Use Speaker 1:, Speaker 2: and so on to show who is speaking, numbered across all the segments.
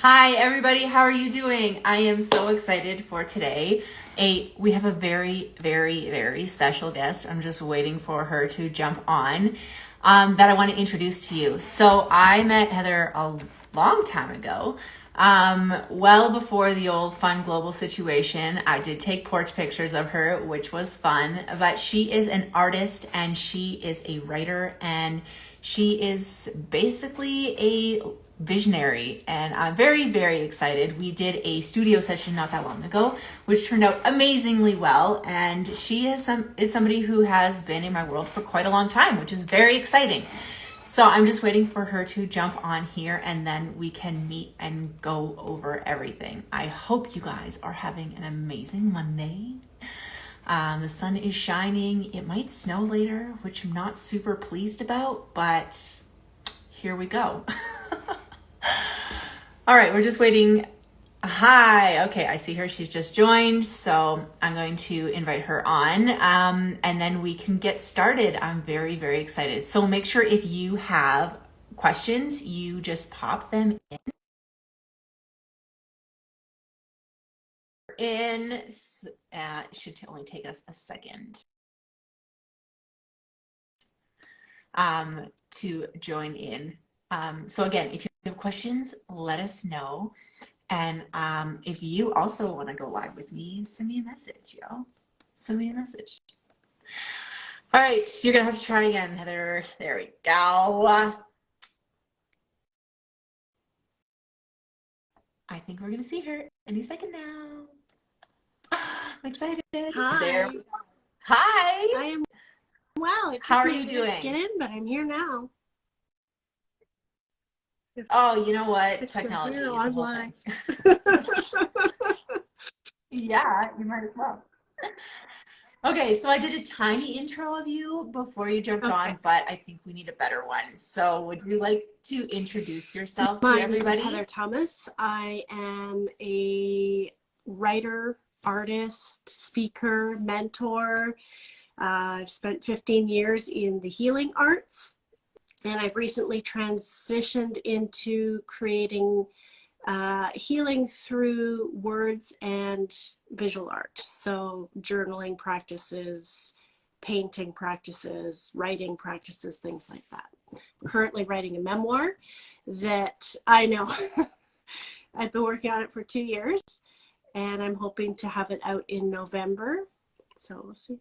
Speaker 1: Hi, everybody. How are you doing? I am so excited for today. We have a very, very, very special guest. I'm just waiting for her to jump on that I want to introduce to you. So I met Heather a long time ago. Well before the old fun global situation. I did take porch pictures of her, which was fun, but she is an artist and she is a writer and she is basically a visionary, and I'm very, very excited. We did a studio session not that long ago, which turned out amazingly well, and she is somebody who has been in my world for quite a long time, which is very exciting. So I'm just waiting for her to jump on here and then we can meet and go over everything. I hope you guys are having an amazing Monday. The sun is shining. It might snow later, which I'm not super pleased about, but here we go. All right, we're just waiting. Hi. Okay, I see her. She's just joined. So I'm going to invite her on and then we can get started. I'm very, very excited. So make sure if you have questions, you just pop them in. It should only take us a second to join in. So again, if you have questions, let us know. And if you also want to go live with me, send me a message, yo. Send me a message. All right, you're going to have to try again, Heather. There we go. I think we're going to see her any second now. I'm excited.
Speaker 2: Hi.
Speaker 1: There. Hi.
Speaker 2: I am well. It
Speaker 1: How
Speaker 2: took
Speaker 1: are
Speaker 2: me
Speaker 1: you
Speaker 2: a minute
Speaker 1: doing?
Speaker 2: to get in, but I'm here now.
Speaker 1: Oh, you know what?
Speaker 2: Fix
Speaker 1: Technology is a whole
Speaker 2: online.
Speaker 1: thing. Yeah, you might as well. Okay, so I did a tiny intro of you before you jumped on, but I think we need a better one. So would you like to introduce yourself to
Speaker 2: My name
Speaker 1: everybody?
Speaker 2: is Heather Thomas. I am a writer, artist, speaker, mentor. I've spent 15 years in the healing arts, and I've recently transitioned into creating healing through words and visual art. So journaling practices, painting practices, writing practices, things like that. I'm currently writing a memoir that I know I've been working on it for 2 years, and I'm hoping to have it out in November. So we'll see.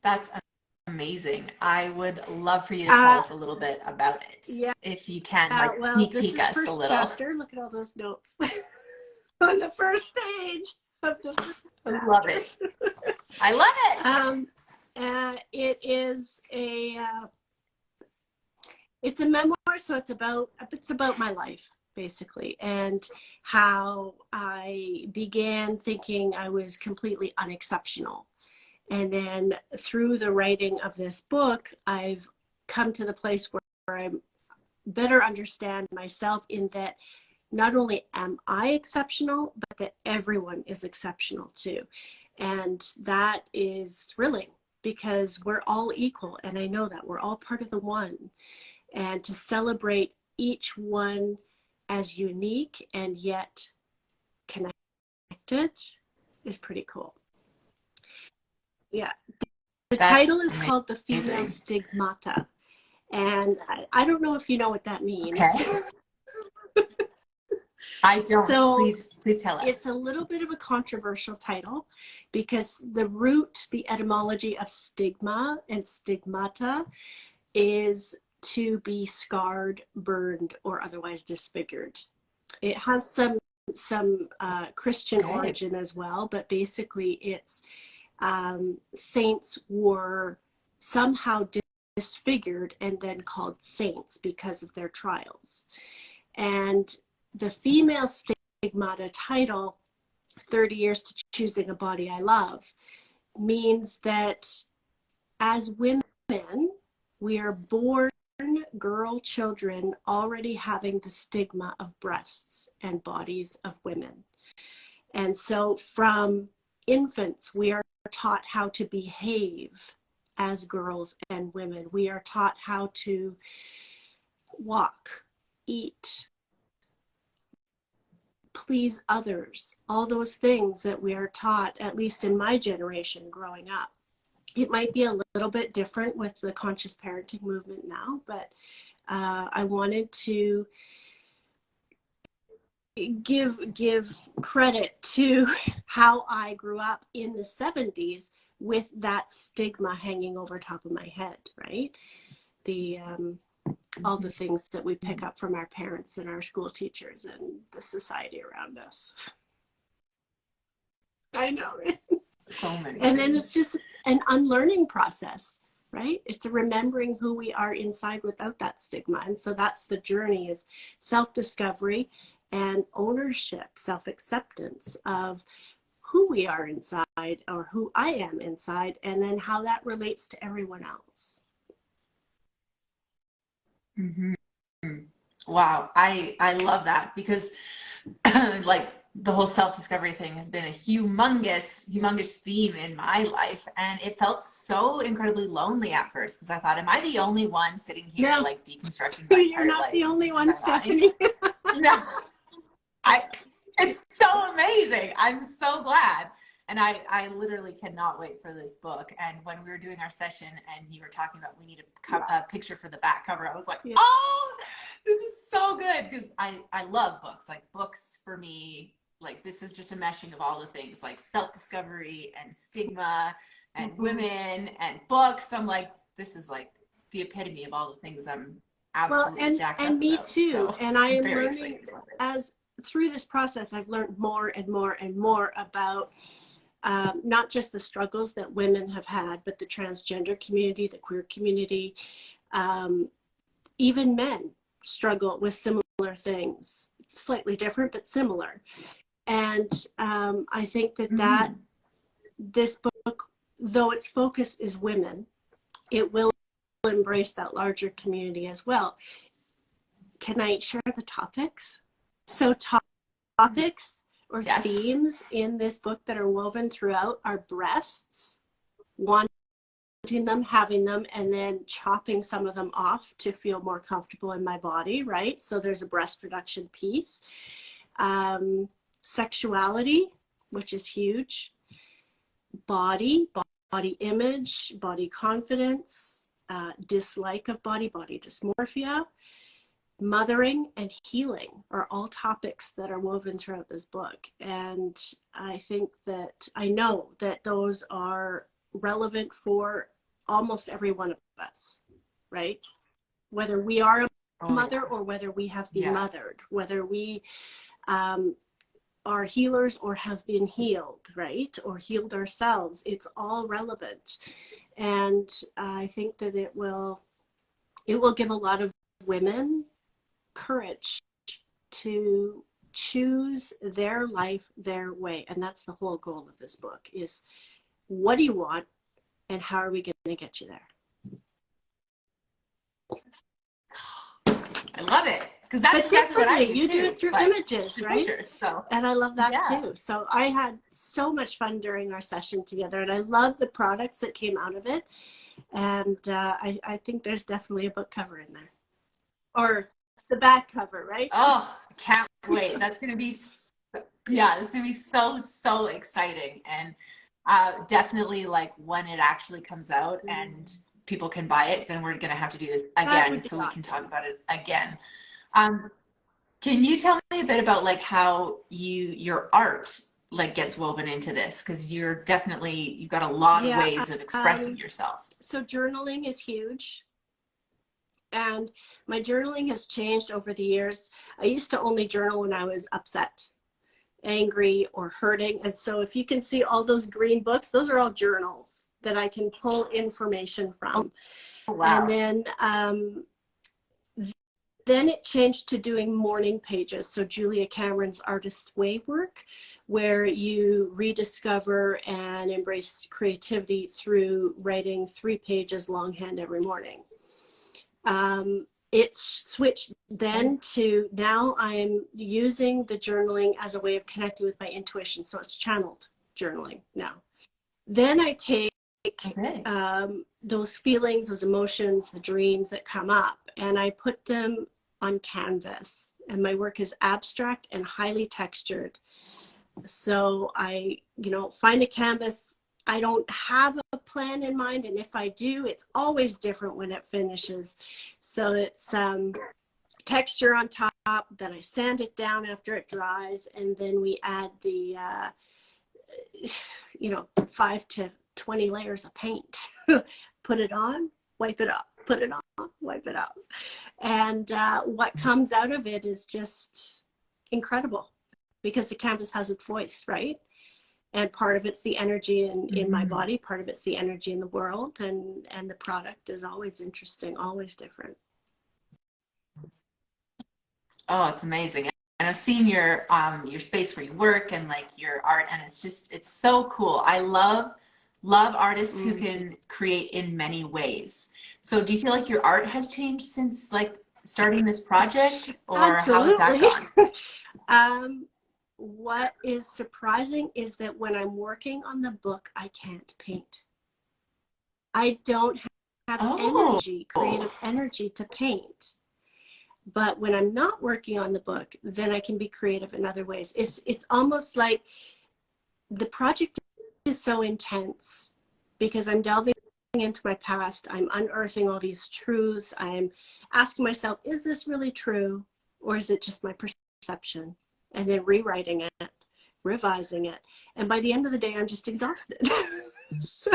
Speaker 1: That's amazing. I would love for you to tell us a little bit about it.
Speaker 2: Yeah.
Speaker 1: If you can, like
Speaker 2: Well,
Speaker 1: sneak
Speaker 2: this
Speaker 1: peek
Speaker 2: is
Speaker 1: us a
Speaker 2: first
Speaker 1: little.
Speaker 2: chapter. Look at all those notes on the first page of the first chapter.
Speaker 1: I love it. I love it.
Speaker 2: It is it's a memoir, so it's about my life basically, and how I began thinking I was completely unexceptional. And then through the writing of this book, I've come to the place where I better understand myself, in that not only am I exceptional, but that everyone is exceptional too. And that is thrilling because we're all equal. And I know that we're all part of the one. And to celebrate each one as unique and yet connected is pretty cool. Yeah. The title is called The Female Stigmata. And I don't know if you know what that means.
Speaker 1: Okay. I don't. So please tell us.
Speaker 2: It's a little bit of a controversial title because the root, the etymology of stigma and stigmata is to be scarred, burned, or otherwise disfigured. It has some Christian origin as well, but basically it's saints were somehow disfigured and then called saints because of their trials. And the female stigmata title, 30 years to choosing a body I love, means that as women, we are born girl children already having the stigma of breasts and bodies of women. And so from infants, we are taught how to behave as girls and women. We are taught how to walk, eat, please others, all those things that we are taught, at least in my generation growing up. It might be a little bit different with the conscious parenting movement now, but I wanted to give credit to how I grew up in the 70s with that stigma hanging over top of my head, right? The all the things that we pick up from our parents and our school teachers and the society around us. I know.
Speaker 1: So many
Speaker 2: And
Speaker 1: things.
Speaker 2: then it's just an unlearning process, right? It's a remembering who we are inside without that stigma. And so that's the journey, is self-discovery and ownership, self-acceptance of who we are inside, or who I am inside, and then how that relates to everyone else.
Speaker 1: Mm-hmm. Wow, I love that, because like the whole self-discovery thing has been a humongous theme in my life, and it felt so incredibly lonely at first, because I thought, am I the only one sitting here
Speaker 2: No,
Speaker 1: like deconstructing my entire
Speaker 2: you're not
Speaker 1: life?
Speaker 2: the only
Speaker 1: This is
Speaker 2: one,
Speaker 1: my
Speaker 2: Stephanie.
Speaker 1: No, it's so amazing. I'm so glad. And I literally cannot wait for this book. And when we were doing our session and you were talking about we need a picture for the back cover, I was like,
Speaker 2: Yeah.
Speaker 1: oh, this is so good, because I love books. Like, books for me, like, this is just a meshing of all the things, like self-discovery and stigma and women and books. I'm like, this is like the epitome of all the things I'm absolutely jacked up
Speaker 2: and me
Speaker 1: about.
Speaker 2: too.
Speaker 1: So
Speaker 2: and I am
Speaker 1: very
Speaker 2: learning
Speaker 1: excited about it.
Speaker 2: as through this process, I've learned more and more and more about not just the struggles that women have had, but the transgender community, the queer community. Even men struggle with similar things. It's slightly different, but similar. And I think that this book, though its focus is women, it will embrace that larger community as well. Can I share the topics? So topics or themes in this book that are woven throughout are breasts, wanting them, having them, and then chopping some of them off to feel more comfortable in my body, right? So there's a breast reduction piece. Sexuality, which is huge. Body image, body confidence, dislike of body dysmorphia. Mothering and healing are all topics that are woven throughout this book. And I think that, I know that those are relevant for almost every one of us, right? Whether we are a mother or whether we have been mothered, whether we are healers or have been healed, right? Or healed ourselves, it's all relevant. And I think that it will give a lot of women courage to choose their life their way. And that's the whole goal of this book, is what do you want and how are we going to get you there?
Speaker 1: I love it, because that's exactly what I do.
Speaker 2: You do it through images, right?
Speaker 1: Pictures, so.
Speaker 2: And I love that too. So I had so much fun during our session together, and I love the products that came out of it. And I think there's definitely a book cover in there, or the back cover, right?
Speaker 1: Oh, can't wait. That's going to be, it's going to be so exciting. And definitely, like, when it actually comes out and people can buy it, then we're going to have to do this again, so we can talk about it again. Can you tell me a bit about like how your art like gets woven into this? Because you've got a lot of ways of expressing yourself.
Speaker 2: So journaling is huge. And my journaling has changed over the years. I used to only journal when I was upset, angry, or hurting. And so if you can see all those green books, those are all journals that I can pull information from.
Speaker 1: Oh, wow.
Speaker 2: And then it changed to doing morning pages. So Julia Cameron's Artist Way work, where you rediscover and embrace creativity through writing 3 pages longhand every morning. It switched then to now I'm using the journaling as a way of connecting with my intuition. So it's channeled journaling now. Then I take those feelings, those emotions, the dreams that come up, and I put them on canvas, and my work is abstract and highly textured. So I, find a canvas. I don't have a plan in mind, and if I do, it's always different when it finishes. So it's texture on top, then I sand it down after it dries, and then we add the 5 to 20 layers of paint. Put it on, wipe it off, put it on, wipe it off. And what comes out of it is just incredible, because the canvas has its voice, right? And part of it's the energy in my body, part of it's the energy in the world, and the product is always interesting, always different.
Speaker 1: Oh, it's amazing. And I've seen your space where you work and like your art, and it's so cool. I love artists who can create in many ways. So do you feel like your art has changed since like starting this project, or how has that
Speaker 2: gone? What is surprising is that when I'm working on the book, I can't paint. I don't have energy, creative energy to paint. But when I'm not working on the book, then I can be creative in other ways. It's almost like the project is so intense because I'm delving into my past. I'm unearthing all these truths. I'm asking myself, is this really true? Or is it just my perception? And then rewriting it, revising it. And by the end of the day, I'm just exhausted. So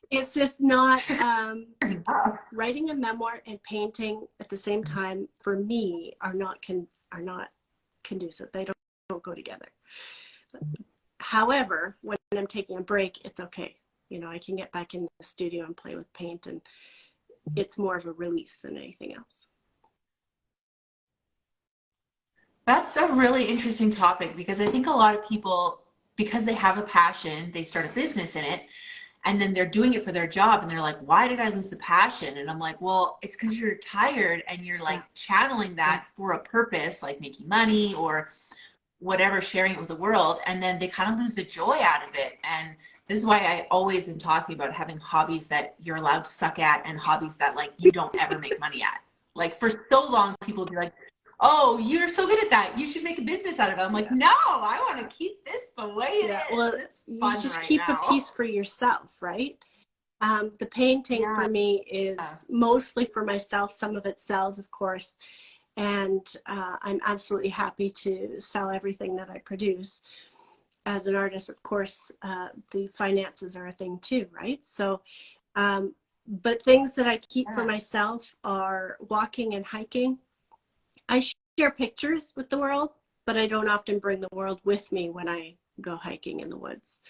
Speaker 2: it's just not, writing a memoir and painting at the same time for me are not conducive. They don't go together. However, when I'm taking a break, it's okay. I can get back in the studio and play with paint, and it's more of a release than anything else.
Speaker 1: That's a really interesting topic, because I think a lot of people, because they have a passion, they start a business in it, and then they're doing it for their job, and they're like, why did I lose the passion? And I'm like, well, it's because you're tired and you're like channeling that for a purpose, like making money or whatever, sharing it with the world. And then they kind of lose the joy out of it. And this is why I always am talking about having hobbies that you're allowed to suck at, and hobbies that like you don't ever make money at. Like for so long, people be like, oh, you're so good at that, you should make a business out of it. I'm like, no, I want to keep this the way it is.
Speaker 2: Well, you just keep a piece for yourself, right? The painting for me is mostly for myself. Some of it sells, of course, and I'm absolutely happy to sell everything that I produce. As an artist, of course, the finances are a thing too, right? So, but things that I keep for myself are walking and hiking. I share pictures with the world, but I don't often bring the world with me when I go hiking in the woods.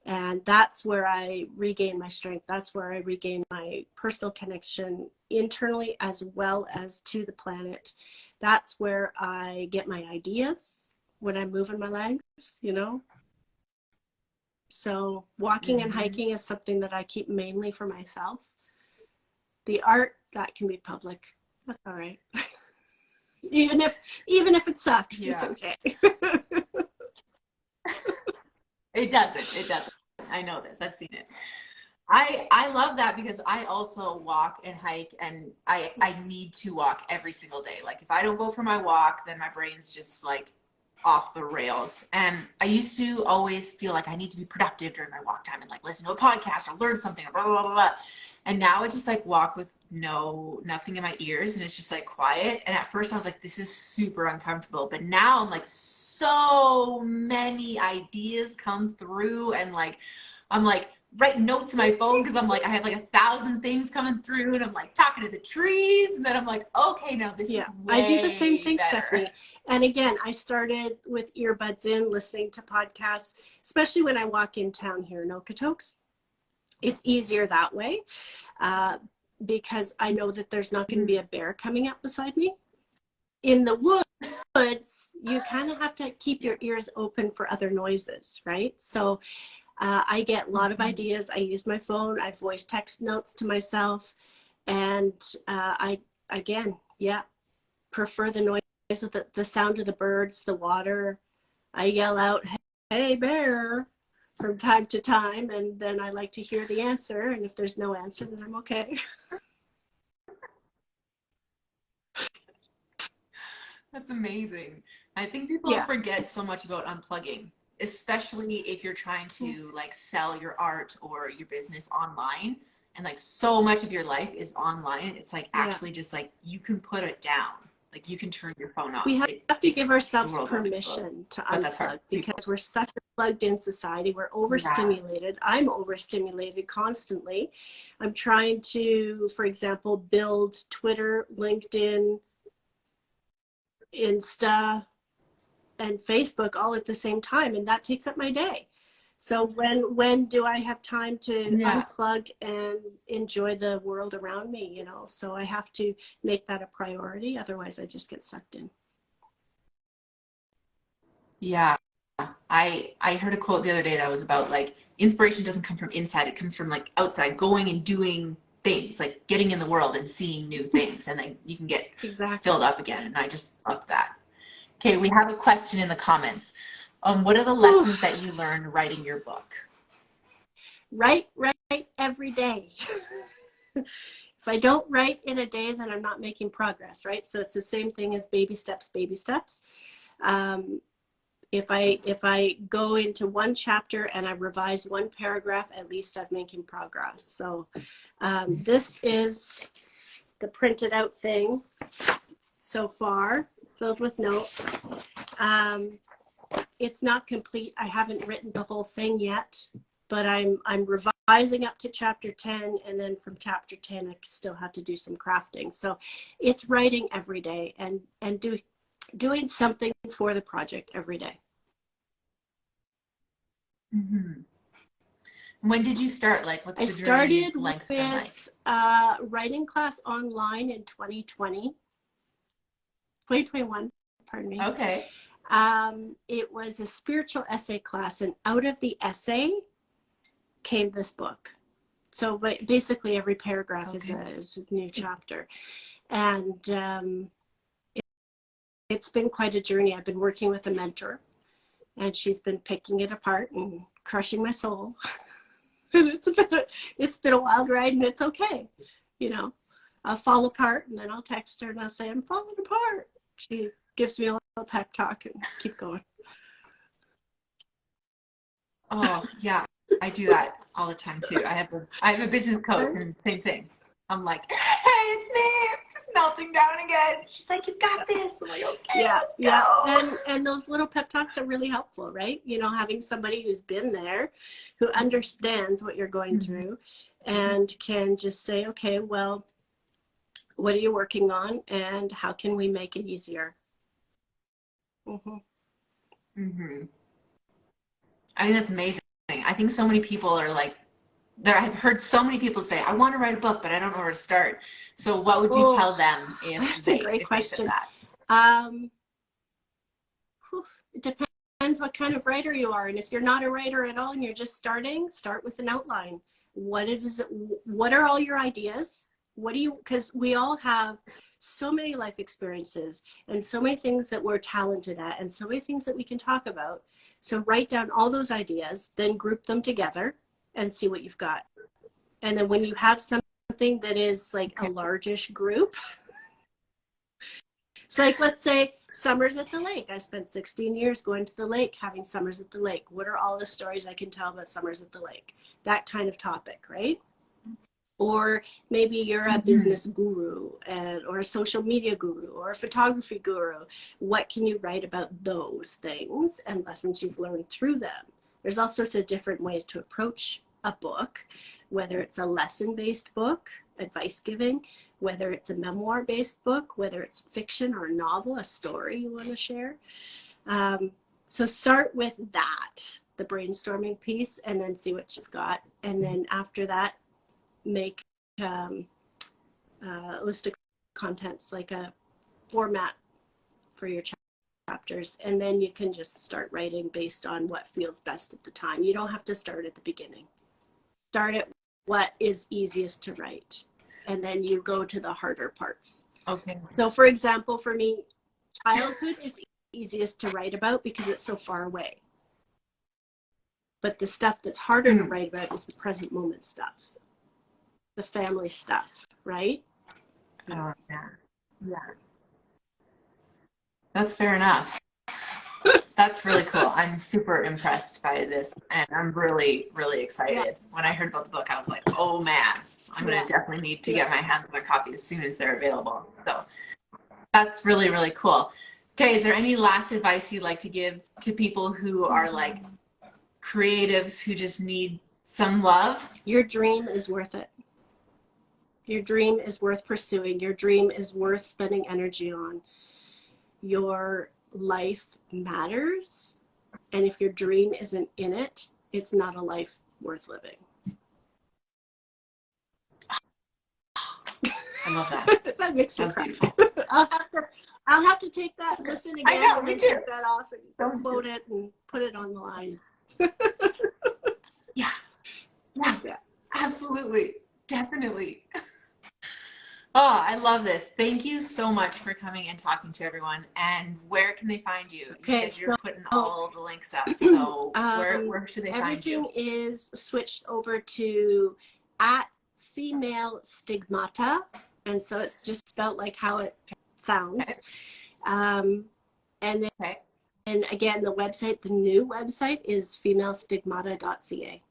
Speaker 2: And that's where I regain my strength. That's where I regain my personal connection internally as well as to the planet. That's where I get my ideas when I'm moving my legs, So walking and hiking is something that I keep mainly for myself. The art, that can be public. That's all right. Even if it sucks, it's okay.
Speaker 1: It doesn't. I know this. I've seen it. I love that, because I also walk and hike, and I need to walk every single day. Like if I don't go for my walk, then my brain's just like off the rails. And I used to always feel like I need to be productive during my walk time and like listen to a podcast or learn something or blah, blah, blah, blah. And now I just like walk with nothing in my ears, and it's just like quiet. And at first I was like, this is super uncomfortable, but now I'm like, so many ideas come through, and like I'm like writing notes in my phone, because I'm like, I have like 1,000 things coming through, and I'm like talking to the trees, and then I'm like, okay, now this is way
Speaker 2: I do the same thing,
Speaker 1: better.
Speaker 2: Stephanie. And again, I started with earbuds in, listening to podcasts, especially when I walk in town here in Okotoks. It's easier that way, because I know that there's not going to be a bear coming up beside me. In the woods, you kind of have to keep your ears open for other noises, right? So I get a lot of ideas. I use my phone. I voice text notes to myself. And I, again, prefer the noise of the sound of the birds, the water. I yell out, hey, bear, from time to time, and then I like to hear the answer. And if there's no answer, then I'm okay.
Speaker 1: That's amazing. I think people
Speaker 2: Yeah.
Speaker 1: forget so much about unplugging, especially if you're trying to like sell your art or your business online. And like so much of your life is online. It's like
Speaker 2: Yeah.
Speaker 1: actually just like you can put it down. Like you can turn your phone
Speaker 2: We
Speaker 1: off.
Speaker 2: have to give
Speaker 1: The
Speaker 2: ourselves
Speaker 1: world won't explode.
Speaker 2: permission to
Speaker 1: But that's hard
Speaker 2: unplug
Speaker 1: for people.
Speaker 2: because we're such a plugged in society. We're
Speaker 1: Yeah.
Speaker 2: overstimulated. I'm overstimulated constantly. I'm trying to, for example, build Twitter, LinkedIn, Insta, and Facebook all at the same time, and that takes up my day. So when do I have time to
Speaker 1: Yeah.
Speaker 2: unplug and enjoy the world around me, you know? So I have to make that a priority, otherwise I just get sucked in.
Speaker 1: Yeah. I heard a quote the other day that was about like inspiration doesn't come from inside, it comes from like outside, going and doing things, like getting in the world and seeing new things, and then you can get
Speaker 2: Exactly.
Speaker 1: filled up again. And I just love that. Okay, we have a question in the comments. What are the
Speaker 2: Whew.
Speaker 1: lessons that you learned writing your book?
Speaker 2: Write every day. If I don't write in a day, then I'm not making progress, right? So it's the same thing as baby steps, baby steps. Um, if I go into one chapter and I revise one paragraph, at least I'm making progress. So this is the printed out thing so far, filled with notes. It's not complete. I haven't written the whole thing yet, but I'm revising up to chapter 10, and then from chapter 10 I still have to do some crafting. So it's writing every day and doing something for the project every day.
Speaker 1: Mm-hmm. When did you start? Like, what's
Speaker 2: I
Speaker 1: the journey
Speaker 2: started
Speaker 1: length been like?
Speaker 2: with writing class online in 2021, pardon me.
Speaker 1: Okay.
Speaker 2: It was a spiritual essay class, and out of the essay came this book. So basically every paragraph is a new chapter. And it's been quite a journey. I've been working with a mentor, and she's been picking it apart and crushing my soul. And it's been a wild ride, and it's okay. You know, I'll fall apart, and then I'll text her and I'll say, I'm falling apart. She gives me a little pep talk and keep going.
Speaker 1: Oh, yeah. I do that all the time too. I have a business coach and same thing. I'm like, hey, it's me. I'm just melting down again. She's like, you got this. I'm like, okay,
Speaker 2: Yeah,
Speaker 1: let's
Speaker 2: yeah.
Speaker 1: go.
Speaker 2: And those little pep talks are really helpful, right? You know, having somebody who's been there, who understands what you're going
Speaker 1: Mm-hmm.
Speaker 2: through, and can just say, okay, well, what are you working on, and how can we make it easier? Mm-hmm.
Speaker 1: Mm-hmm. I think that's amazing. I think so many people are like, there. I've heard so many people say, I want to write a book, but I don't know where to start. So what would you
Speaker 2: Oh,
Speaker 1: tell them
Speaker 2: that's a great
Speaker 1: if they said
Speaker 2: question.
Speaker 1: that?
Speaker 2: Um, it depends what kind of writer you are. And if you're not a writer at all and you're just starting, start with an outline. What are all your ideas? What do you, because we all have so many life experiences and so many things that we're talented at and so many things that we can talk about. So write down all those ideas, then group them together and see what you've got. And then when you have something that is like a
Speaker 1: Okay.
Speaker 2: largish group, it's like, let's say summers at the lake. I spent 16 years going to the lake, having summers at the lake. What are all the stories I can tell about summers at the lake? That kind of topic, right? Or maybe you're a
Speaker 1: Mm-hmm.
Speaker 2: business guru or a social media guru or a photography guru. What can you write about those things and lessons you've learned through them? There's all sorts of different ways to approach a book, whether it's a lesson-based book, advice giving, whether it's a memoir-based book, whether it's fiction or a novel, a story you want to share. So start with that, the brainstorming piece, and then see what you've got. And then after that, make a list of contents, like a format for your chapters, and then you can just start writing based on what feels best at the time. You don't have to start at the beginning. Start at what is easiest to write, and then you go to the harder parts.
Speaker 1: Okay.
Speaker 2: So for example, for me, childhood is easiest to write about because it's so far away, but the stuff that's harder to
Speaker 1: Mm.
Speaker 2: write about is the present moment stuff, the family stuff, right?
Speaker 1: Oh, yeah. Yeah. That's fair enough. That's really cool. I'm super impressed by this, and I'm really, really
Speaker 2: Yeah,
Speaker 1: excited. When I heard about the book, I was like, oh man, I'm going
Speaker 2: yeah,
Speaker 1: to definitely need to
Speaker 2: yeah.
Speaker 1: get my hands on a copy as soon as they're available. So that's really, really cool. Okay, is there any last advice you'd like to give to people who are like creatives who just need some love?
Speaker 2: Your dream is worth it. Your dream is worth pursuing. Your dream is worth spending energy on. Your life matters. And if your dream isn't in it, it's not a life worth living.
Speaker 1: I love that.
Speaker 2: That makes me
Speaker 1: That's
Speaker 2: cry.
Speaker 1: beautiful.
Speaker 2: I'll have to take that, listen
Speaker 1: I
Speaker 2: again,
Speaker 1: know,
Speaker 2: and
Speaker 1: me
Speaker 2: then
Speaker 1: too.
Speaker 2: take that off and
Speaker 1: So
Speaker 2: quote it and put it on the lines.
Speaker 1: yeah, yeah,
Speaker 2: Yeah.
Speaker 1: absolutely, definitely. Oh, I love this. Thank you so much for coming and talking to everyone. And where can they find you? You
Speaker 2: Okay,
Speaker 1: said you're
Speaker 2: so
Speaker 1: putting all the links up. So where should they find you?
Speaker 2: everything is switched over to at female stigmata, and so it's just spelled like how it sounds. And then
Speaker 1: Okay,
Speaker 2: and again, the website, the new website is femalestigmata.ca.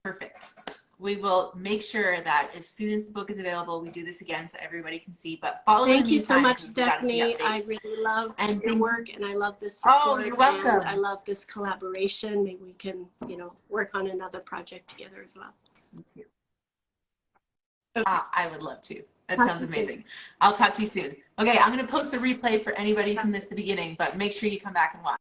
Speaker 1: perfect. We will make sure that as soon as the book is available, we do this again so everybody can see. But follow in the
Speaker 2: Thank you so
Speaker 1: meantime
Speaker 2: much,
Speaker 1: because we got to see
Speaker 2: Stephanie. I
Speaker 1: updates.
Speaker 2: really love
Speaker 1: And
Speaker 2: your work, and I love this
Speaker 1: oh,
Speaker 2: support,
Speaker 1: you're
Speaker 2: and I
Speaker 1: welcome.
Speaker 2: love this collaboration. Maybe we can, work on another project together as well.
Speaker 1: Thank you.
Speaker 2: Okay.
Speaker 1: I would love to. That
Speaker 2: Talk
Speaker 1: sounds
Speaker 2: to you soon.
Speaker 1: amazing. I'll talk to you soon. Okay, I'm going to post the replay for anybody from the beginning, but make sure you come back and watch.